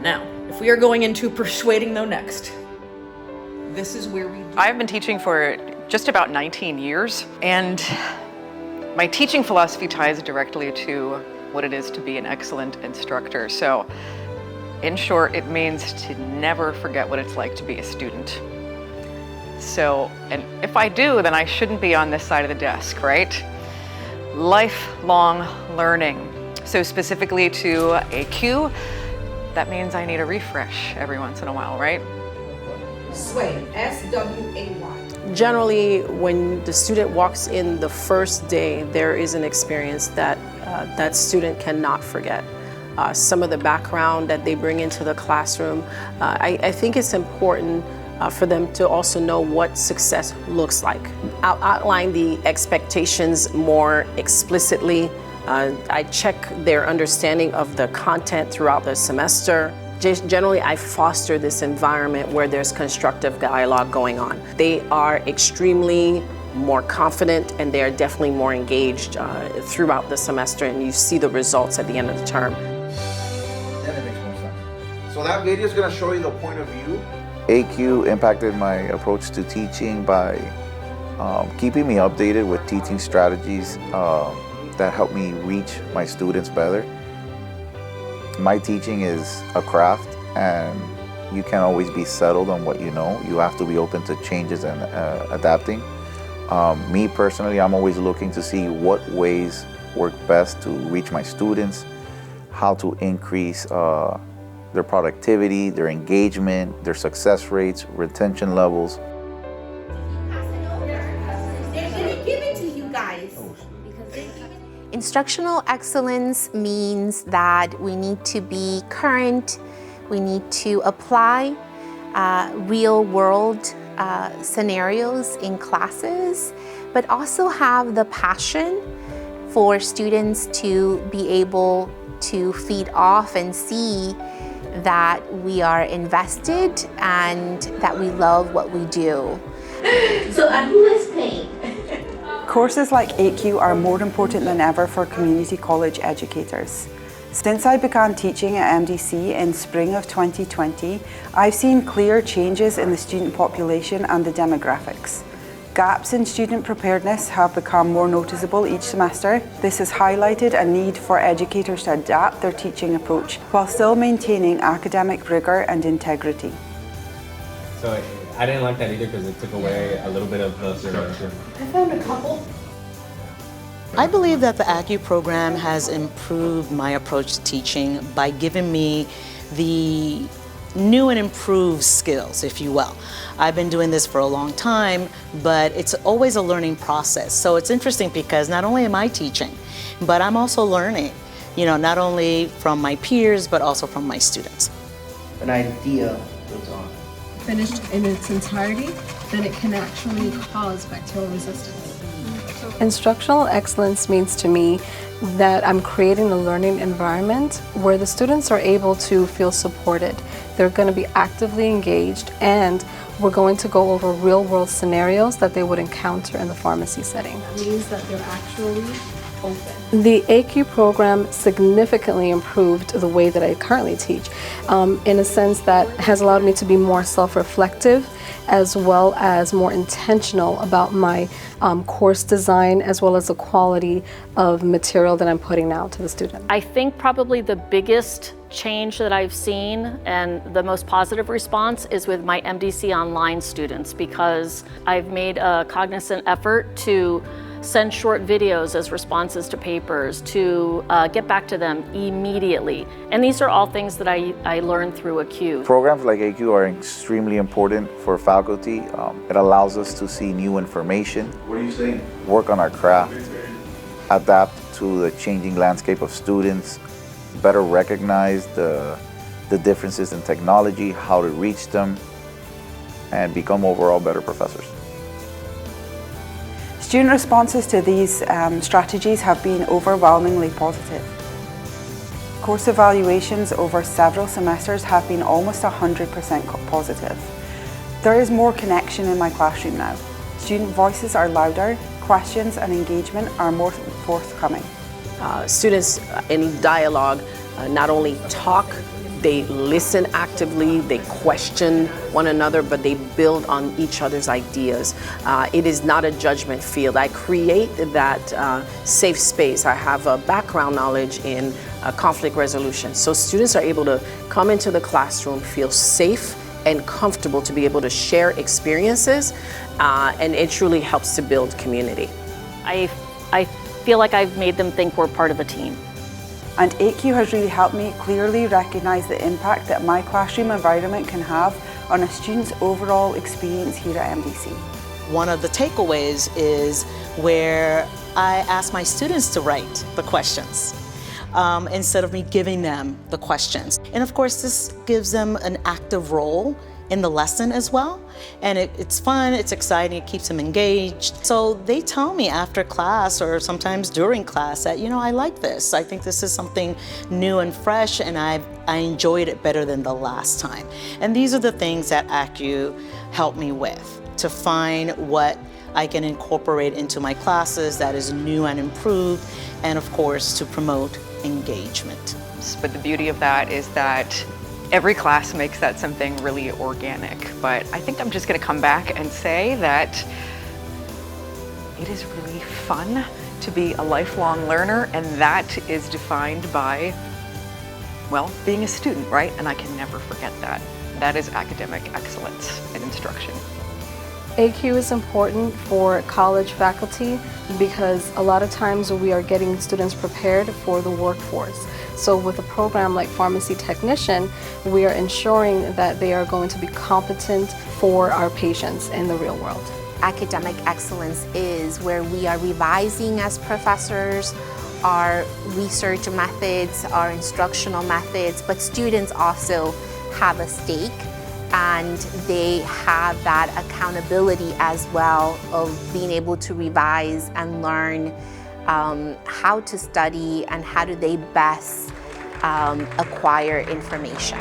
Now, if we are going into persuading though next, this is where we... I've been teaching for just about 19 years, and my teaching philosophy ties directly to what it is to be an excellent instructor. So, in short, it means to never forget what it's like to be a student. So, and if I do, then I shouldn't be on this side of the desk, right? Lifelong learning. So specifically to ACUE, that means I need a refresh every once in a while, right? Sway, S-W-A-Y. Generally, when the student walks in the first day, there is an experience that that student cannot forget. Some of the background that they bring into the classroom, I think it's important for them to also know what success looks like. I'll outline the expectations more explicitly. I check their understanding of the content throughout the semester. Generally, I foster this environment where there's constructive dialogue going on. They are extremely more confident, and they are definitely more engaged throughout the semester, and you see the results at the end of the term. Then it makes more sense. So that video is going to show you the point of view. ACUE impacted my approach to teaching by keeping me updated with teaching strategies that help me reach my students better. My teaching is a craft, and you can't always be settled on what you know. You have to be open to changes and adapting. Me personally, I'm always looking to see what ways work best to reach my students, how to increase their productivity, their engagement, their success rates, retention levels. They're gonna give it to you guys. Instructional excellence means that we need to be current, we need to apply real-world scenarios in classes, but also have the passion for students to be able to feed off and see that we are invested and that we love what we do. So, and who is paying? Courses like ACUE are more important than ever for community college educators. Since I began teaching at MDC in spring of 2020, I've seen clear changes in the student population and the demographics. Gaps in student preparedness have become more noticeable each semester. This has highlighted a need for educators to adapt their teaching approach while still maintaining academic rigor and integrity. So I didn't like that either because it took away a little bit of the structure. I found a couple. I believe that the ACUE program has improved my approach to teaching by giving me the new and improved skills, if you will. I've been doing this for a long time, but it's always a learning process. So it's interesting because not only am I teaching, but I'm also learning, not only from my peers, but also from my students. An idea goes on. Finished in its entirety, then it can actually cause bacterial resistance. Instructional excellence means to me that I'm creating a learning environment where the students are able to feel supported. They're going to be actively engaged, and we're going to go over real-world scenarios that they would encounter in the pharmacy setting. That means that they're actually open. The ACUE program significantly improved the way that I currently teach, in a sense that has allowed me to be more self-reflective as well as more intentional about my course design as well as the quality of material that I'm putting out to the student. I think probably the biggest change that I've seen and the most positive response is with my MDC online students, because I've made a cognizant effort to send short videos as responses to papers, to get back to them immediately. And these are all things that I learned through ACUE. Programs like ACUE are extremely important for faculty. It allows us to see new information. What are you saying? Work on our craft, adapt to the changing landscape of students, better recognize the differences in technology, how to reach them, and become overall better professors. Student responses to these strategies have been overwhelmingly positive. Course evaluations over several semesters have been almost 100% positive. There is more connection in my classroom now. Student voices are louder, questions and engagement are more forthcoming. Students in dialogue not only talk, they listen actively, they question one another, but they build on each other's ideas. It is not a judgment field. I create that safe space. I have a background knowledge in conflict resolution. So students are able to come into the classroom, feel safe and comfortable to be able to share experiences, and it truly helps to build community. I feel like I've made them think we're part of a team. And ACUE has really helped me clearly recognise the impact that my classroom environment can have on a student's overall experience here at MDC. One of the takeaways is where I ask my students to write the questions instead of me giving them the questions. And of course, this gives them an active role in the lesson as well. And it's fun, it's exciting, it keeps them engaged. So they tell me after class or sometimes during class that, I like this. I think this is something new and fresh, and I enjoyed it better than the last time. And these are the things that ACUE helped me with, to find what I can incorporate into my classes that is new and improved, and of course to promote engagement. But the beauty of that is that every class makes that something really organic. But I think I'm just going to come back and say that it is really fun to be a lifelong learner, and that is defined by, well, being a student, right? And I can never forget that. That is academic excellence and instruction. ACUE is important for college faculty because a lot of times we are getting students prepared for the workforce. So with a program like Pharmacy Technician, we are ensuring that they are going to be competent for our patients in the real world. Academic excellence is where we are revising as professors our research methods, our instructional methods, but students also have a stake, and they have that accountability as well of being able to revise and learn how to study and how do they best acquire information.